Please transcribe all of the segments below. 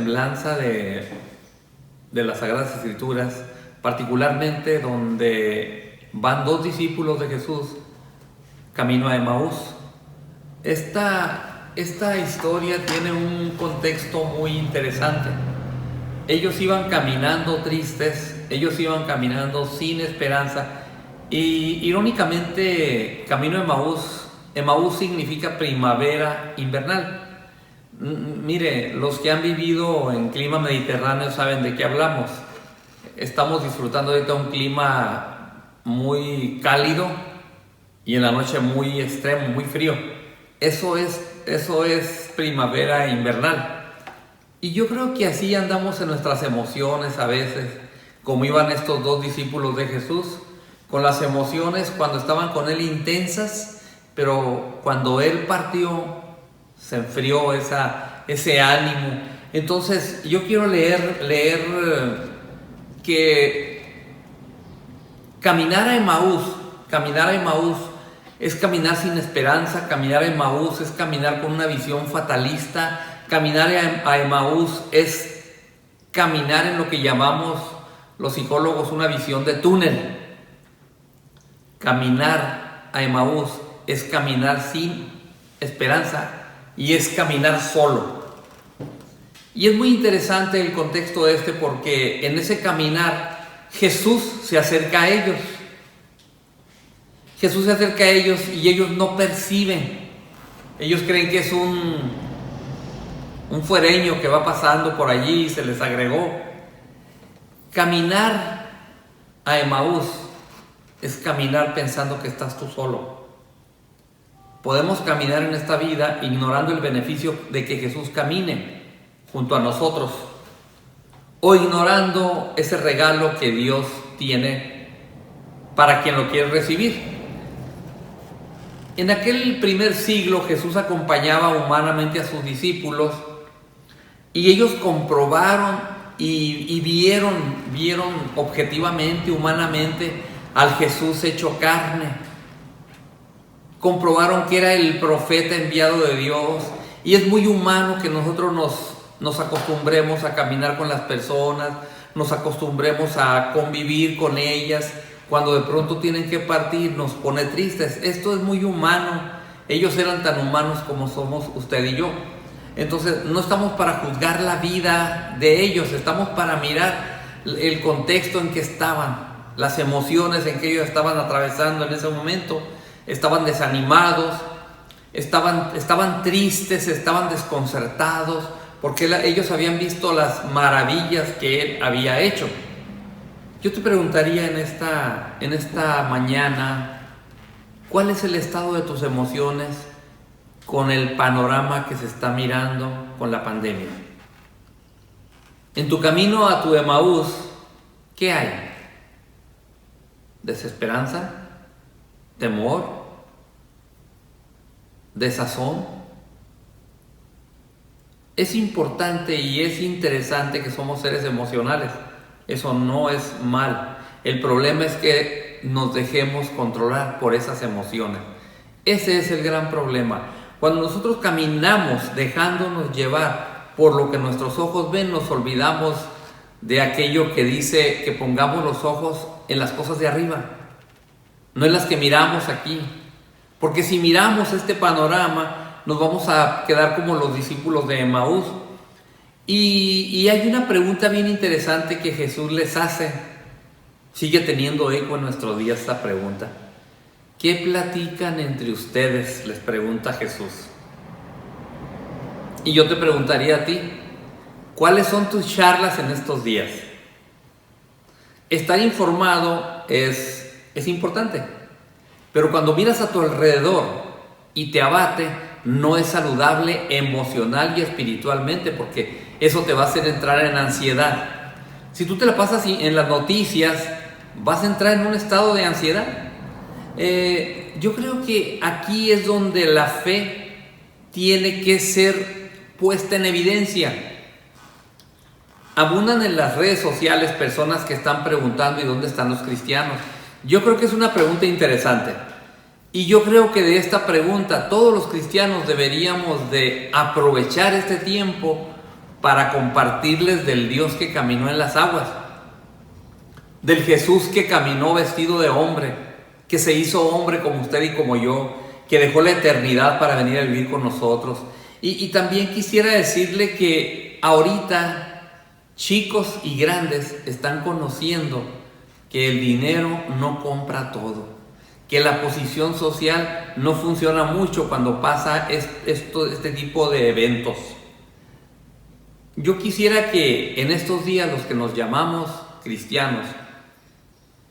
semblanza de las Sagradas Escrituras, particularmente donde van dos discípulos de Jesús camino a Emaús. Esta historia tiene un contexto muy interesante. Ellos iban caminando tristes, ellos iban caminando sin esperanza, y irónicamente, camino a Emaús significa primavera invernal. Mire, los que han vivido en clima mediterráneo saben de qué hablamos. Estamos disfrutando ahorita un clima muy cálido y en la noche muy extremo, muy frío. Eso es primavera invernal. Y yo creo que así andamos en nuestras emociones a veces, como iban estos dos discípulos de Jesús, con las emociones cuando estaban con Él intensas, pero cuando Él partió, se enfrió ese ánimo. Entonces yo quiero leer que caminar a Emaús es caminar sin esperanza. Caminar a Emaús es caminar con una visión fatalista. Caminar a Emaús es caminar en lo que llamamos los psicólogos una visión de túnel. Caminar a Emaús es caminar sin esperanza y es caminar solo. Y es muy interesante el contexto porque en ese caminar Jesús se acerca a ellos. Jesús se acerca a ellos y ellos no perciben. Ellos creen que es un fuereño que va pasando por allí y se les agregó. Caminar a Emaús es caminar pensando que estás tú solo. Podemos caminar en esta vida ignorando el beneficio de que Jesús camine junto a nosotros, o ignorando ese regalo que Dios tiene para quien lo quiere recibir. En aquel primer siglo Jesús acompañaba humanamente a sus discípulos y ellos comprobaron y vieron objetivamente, humanamente, al Jesús hecho carne. Comprobaron que era el profeta enviado de Dios, y es muy humano que nosotros nos acostumbremos a caminar con las personas, nos acostumbremos a convivir con ellas. Cuando de pronto tienen que partir nos pone tristes. Esto es muy humano. Ellos eran tan humanos como somos usted y yo. Entonces no estamos para juzgar la vida de ellos, estamos para mirar el contexto en que estaban, las emociones en que ellos estaban atravesando en ese momento. Estaban desanimados, estaban tristes, estaban desconcertados, porque ellos habían visto las maravillas que Él había hecho. Yo te preguntaría en esta mañana, ¿cuál es el estado de tus emociones con el panorama que se está mirando con la pandemia? En tu camino a tu Emaús, ¿qué hay? ¿Desesperanza? ¿Temor? ¿Desazón? Es importante y es interesante que somos seres emocionales. Eso no es mal. El problema es que nos dejemos controlar por esas emociones. Ese es el gran problema. Cuando nosotros caminamos dejándonos llevar por lo que nuestros ojos ven, nos olvidamos de aquello que dice que pongamos los ojos en las cosas de arriba, no en las que miramos aquí. Porque si miramos este panorama, nos vamos a quedar como los discípulos de Emaús. Y hay una pregunta bien interesante que Jesús les hace. Sigue teniendo eco en nuestros días esta pregunta. ¿Qué platican entre ustedes?, les pregunta Jesús. Y yo te preguntaría a ti, ¿cuáles son tus charlas en estos días? Estar informado es importante, pero cuando miras a tu alrededor y te abate, no es saludable emocional y espiritualmente, porque eso te va a hacer entrar en ansiedad. Si tú te la pasas en las noticias, vas a entrar en un estado de ansiedad. Yo creo que aquí es donde la fe tiene que ser puesta en evidencia. Abundan en las redes sociales personas que están preguntando ¿y dónde están los cristianos? Yo creo que es una pregunta interesante. Y yo creo que de esta pregunta todos los cristianos deberíamos de aprovechar este tiempo para compartirles del Dios que caminó en las aguas, del Jesús que caminó vestido de hombre, que se hizo hombre como usted y como yo, que dejó la eternidad para venir a vivir con nosotros. Y también quisiera decirle que ahorita chicos y grandes están conociendo que el dinero no compra todo, que la posición social no funciona mucho cuando pasa este tipo de eventos. Yo quisiera que en estos días los que nos llamamos cristianos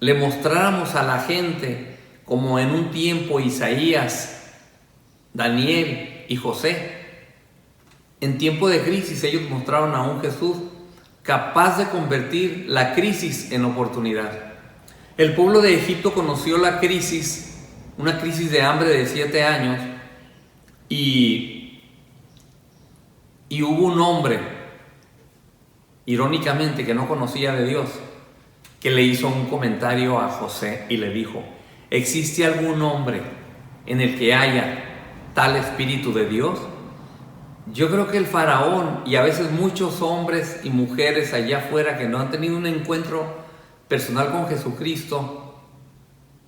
le mostráramos a la gente como en un tiempo Isaías, Daniel y José. En tiempo de crisis ellos mostraron a un Jesús capaz de convertir la crisis en oportunidad. El pueblo de Egipto conoció la crisis, una crisis de hambre de 7 años, y hubo un hombre, irónicamente, que no conocía de Dios, que le hizo un comentario a José y le dijo: ¿existe algún hombre en el que haya tal espíritu de Dios? Yo creo que el faraón y a veces muchos hombres y mujeres allá afuera que no han tenido un encuentro personal con Jesucristo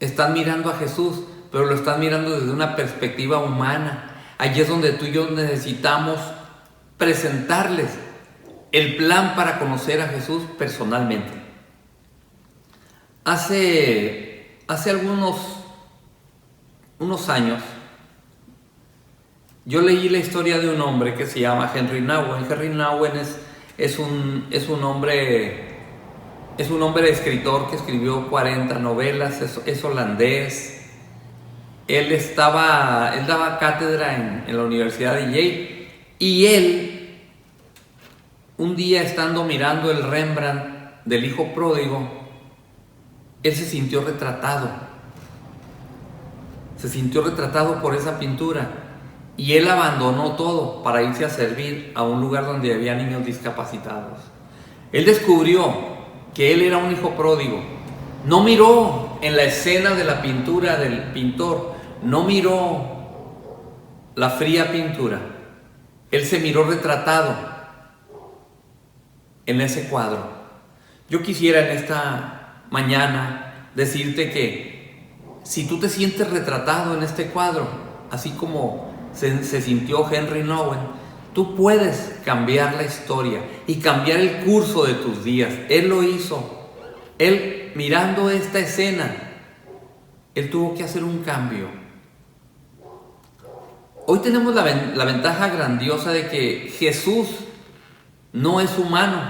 están mirando a Jesús, pero lo están mirando desde una perspectiva humana. Allí es donde tú y yo necesitamos presentarles el plan para conocer a Jesús personalmente. Hace unos años yo leí la historia de un hombre que se llama Henry Nouwen. Henry Nouwen es un hombre escritor que escribió 40 novelas, es holandés. Él daba cátedra en la Universidad de Yale, y él, un día estando mirando el Rembrandt del Hijo Pródigo, él se sintió retratado por esa pintura. Y él abandonó todo para irse a servir a un lugar donde había niños discapacitados. Él descubrió que él era un hijo pródigo. No miró en la escena de la pintura del pintor, no miró la fría pintura. Él se miró retratado en ese cuadro. Yo quisiera en esta mañana decirte que si tú te sientes retratado en este cuadro, así como se sintió Henry Nouwen, tú puedes cambiar la historia y cambiar el curso de tus días. Él lo hizo. Él, mirando esta escena, él tuvo que hacer un cambio. Hoy tenemos la ventaja grandiosa de que Jesús no es humano.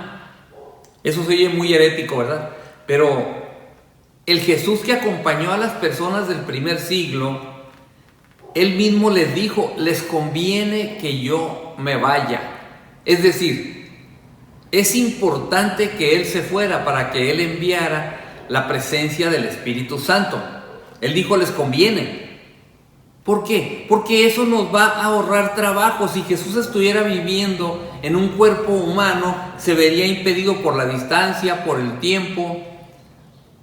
Eso se oye muy herético, ¿verdad? Pero el Jesús que acompañó a las personas del primer siglo, él mismo les dijo: les conviene que yo me vaya. Es decir, es importante que Él se fuera para que Él enviara la presencia del Espíritu Santo. Él dijo: les conviene. ¿Por qué? Porque eso nos va a ahorrar trabajo. Si Jesús estuviera viviendo en un cuerpo humano, se vería impedido por la distancia, por el tiempo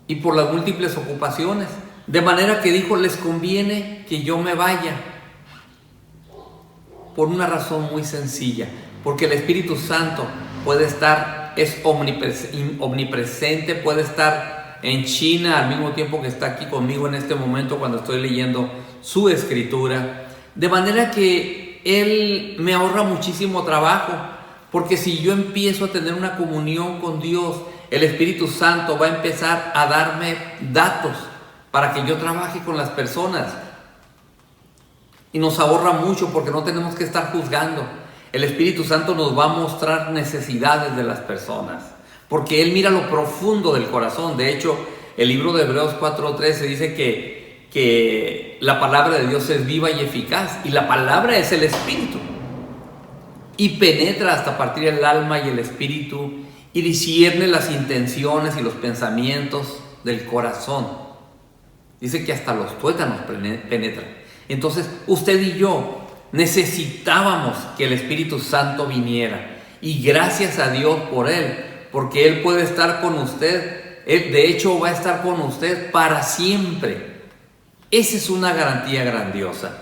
y por las múltiples ocupaciones. De manera que dijo: les conviene que yo me vaya. Por una razón muy sencilla: porque el Espíritu Santo puede estar, es omnipresente, puede estar en China al mismo tiempo que está aquí conmigo en este momento cuando estoy leyendo su escritura. De manera que Él me ahorra muchísimo trabajo, porque si yo empiezo a tener una comunión con Dios, el Espíritu Santo va a empezar a darme datos para que yo trabaje con las personas. Y nos ahorra mucho porque no tenemos que estar juzgando. El Espíritu Santo nos va a mostrar necesidades de las personas, porque Él mira lo profundo del corazón. De hecho, el libro de Hebreos 4:13 dice que la palabra de Dios es viva y eficaz, y la palabra es el Espíritu, y penetra hasta partir el alma y el espíritu, y discierne las intenciones y los pensamientos del corazón. Dice que hasta los tuétanos penetran. Entonces, usted y yo necesitábamos que el Espíritu Santo viniera. Y gracias a Dios por Él, porque Él puede estar con usted. Él, de hecho, va a estar con usted para siempre. Esa es una garantía grandiosa.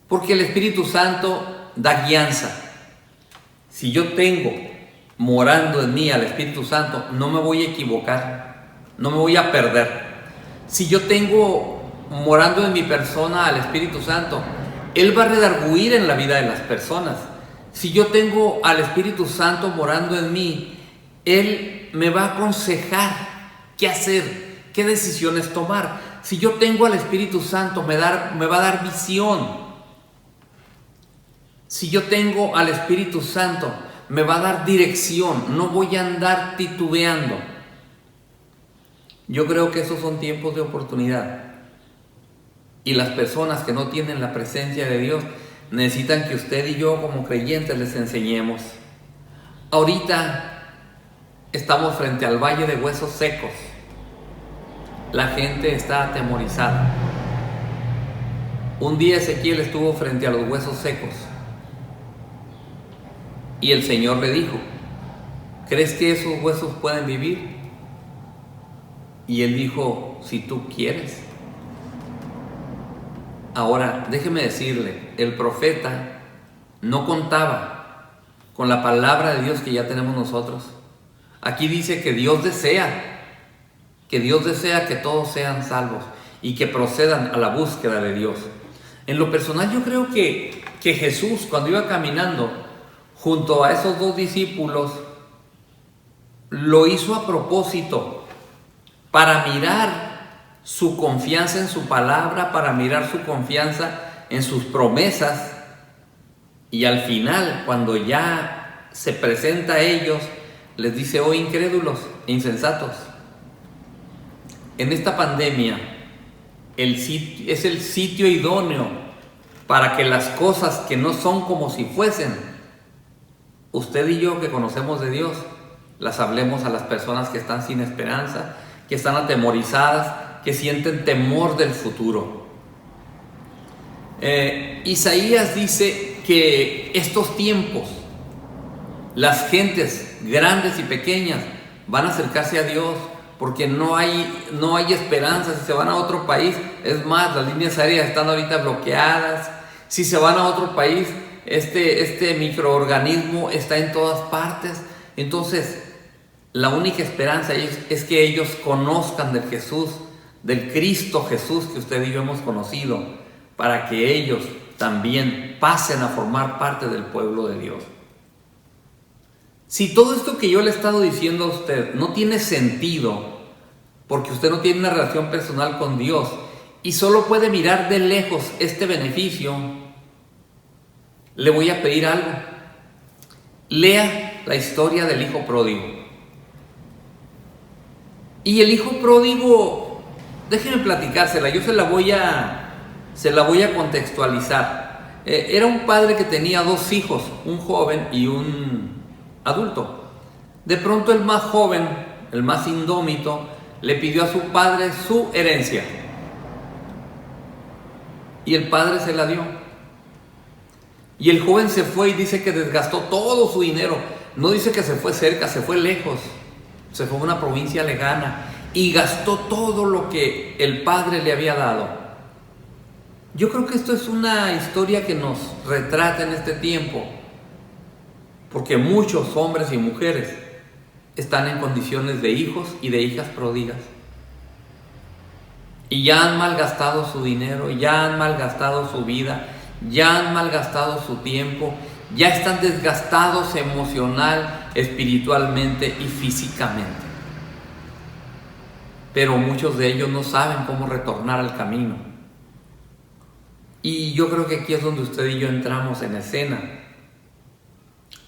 Porque el Espíritu Santo da guianza. Si yo tengo morando en mí al Espíritu Santo, no me voy a equivocar, no me voy a perder. Si yo tengo morando en mi persona al Espíritu Santo, Él va a redarguir en la vida de las personas. Si yo tengo al Espíritu Santo morando en mí, Él me va a aconsejar qué hacer, qué decisiones tomar. Si yo tengo al Espíritu Santo, me va a dar visión. Si yo tengo al Espíritu Santo, me va a dar dirección. No voy a andar titubeando. Yo creo que esos son tiempos de oportunidad. Y las personas que no tienen la presencia de Dios necesitan que usted y yo como creyentes les enseñemos. Ahorita estamos frente al valle de huesos secos. La gente está atemorizada. Un día Ezequiel estuvo frente a los huesos secos y el Señor le dijo: ¿crees que esos huesos pueden vivir? Y él dijo: si tú quieres. Ahora, déjeme decirle, el profeta no contaba con la palabra de Dios que ya tenemos nosotros. Aquí dice que Dios desea que todos sean salvos y que procedan a la búsqueda de Dios. En lo personal, yo creo que Jesús, cuando iba caminando junto a esos dos discípulos, lo hizo a propósito para mirar su confianza en su palabra, para mirar su confianza en sus promesas, y al final, cuando ya se presenta a ellos, les dice: oh incrédulos e insensatos. En esta pandemia es el sitio idóneo para que las cosas que no son como si fuesen, usted y yo que conocemos de Dios, las hablemos a las personas que están sin esperanza, que están atemorizadas, que sienten temor del futuro. Isaías dice que estos tiempos, las gentes grandes y pequeñas van a acercarse a Dios, porque no hay esperanza. Si se van a otro país, es más, las líneas aéreas están ahorita bloqueadas. Si se van a otro país, este microorganismo está en todas partes. Entonces, la única esperanza es que ellos conozcan del Jesús, del Cristo Jesús que usted y yo hemos conocido, para que ellos también pasen a formar parte del pueblo de Dios. Si todo esto que yo le he estado diciendo a usted no tiene sentido, porque usted no tiene una relación personal con Dios y solo puede mirar de lejos este beneficio, le voy a pedir algo. Lea la historia del hijo pródigo. Y el hijo pródigo, déjenme platicársela, yo se la voy a contextualizar. Era un padre que tenía dos hijos, un joven y un adulto. De pronto el más joven, el más indómito, le pidió a su padre su herencia. Y el padre se la dio. Y el joven se fue y dice que desgastó todo su dinero. No dice que se fue cerca, se fue lejos. Se fue a una provincia lejana y gastó todo lo que el padre le había dado. Yo creo que esto es una historia que nos retrata en este tiempo, porque muchos hombres y mujeres están en condiciones de hijos y de hijas pródigas. Y ya han malgastado su dinero, ya han malgastado su vida, ya han malgastado su tiempo, ya están desgastados emocional, espiritualmente y físicamente. Pero muchos de ellos no saben cómo retornar al camino. Y yo creo que aquí es donde usted y yo entramos en escena.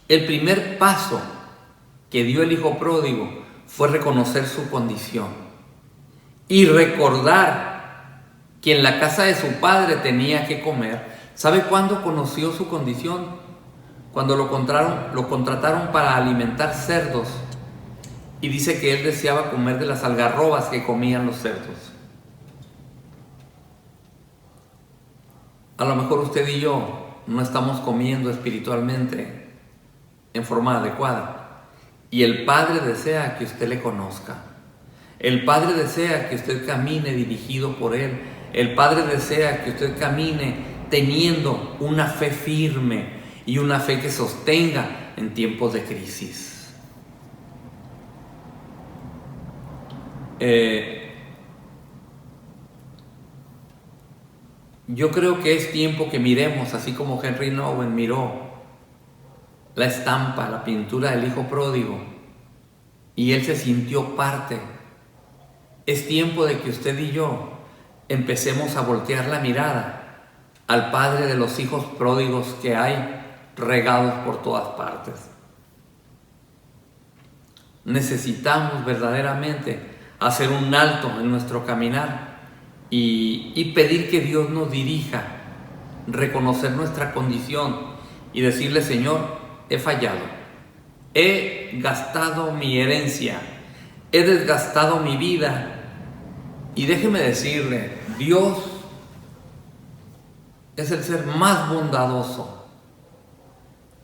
El primer paso que dio el hijo pródigo fue reconocer su condición y recordar que en la casa de su padre tenía que comer. ¿Sabe cuándo conoció su condición? Cuando lo contrataron para alimentar cerdos, y dice que él deseaba comer de las algarrobas que comían los cerdos. A lo mejor usted y yo no estamos comiendo espiritualmente en forma adecuada, y el Padre desea que usted le conozca. El Padre desea que usted camine dirigido por Él. El Padre desea que usted camine teniendo una fe firme y una fe que sostenga en tiempos de crisis. Yo creo que es tiempo que miremos, así como Henry Nouwen miró la estampa, la pintura del hijo pródigo, y él se sintió parte. Es tiempo de que usted y yo empecemos a voltear la mirada al padre de los hijos pródigos que hay regados por todas partes. Necesitamos verdaderamente hacer un alto en nuestro caminar y pedir que Dios nos dirija, reconocer nuestra condición y decirle: Señor, he fallado, he gastado mi herencia, he desgastado mi vida. Y déjeme decirle, Dios es el ser más bondadoso.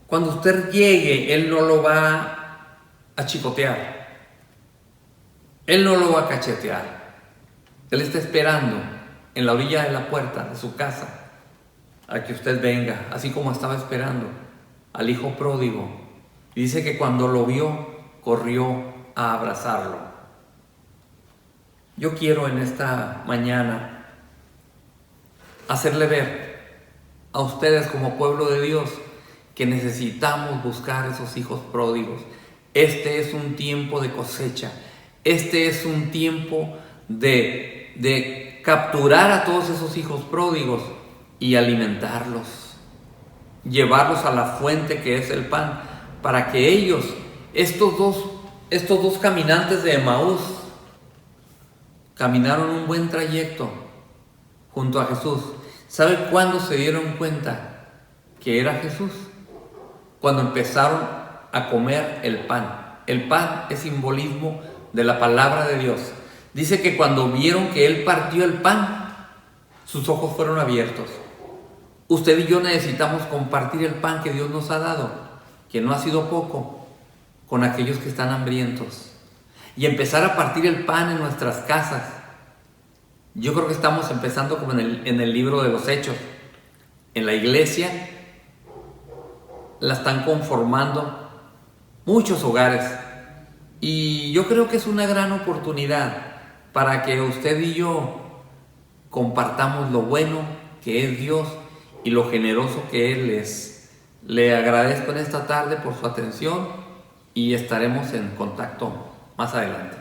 Cuando usted llegue, Él no lo va a chicotear, Él no lo va a cachetear. Él está esperando en la orilla de la puerta de su casa a que usted venga, así como estaba esperando al hijo pródigo. Y dice que cuando lo vio, corrió a abrazarlo. Yo quiero en esta mañana hacerle ver a ustedes como pueblo de Dios que necesitamos buscar esos hijos pródigos. Este es un tiempo de cosecha. Este es un tiempo de capturar a todos esos hijos pródigos y alimentarlos, llevarlos a la fuente que es el pan, para que ellos, estos dos caminantes de Emaús, caminaron un buen trayecto junto a Jesús. ¿Sabe cuándo se dieron cuenta que era Jesús? Cuando empezaron a comer el pan. El pan es simbolismo de la palabra de Dios. Dice que cuando vieron que Él partió el pan, sus ojos fueron abiertos. Usted y yo necesitamos compartir el pan que Dios nos ha dado, que no ha sido poco, con aquellos que están hambrientos. Y empezar a partir el pan en nuestras casas. Yo creo que estamos empezando como en el libro de los Hechos. En la iglesia la están conformando muchos hogares. Y yo creo que es una gran oportunidad para que usted y yo compartamos lo bueno que es Dios y lo generoso que Él es. Le agradezco en esta tarde por su atención y estaremos en contacto más adelante.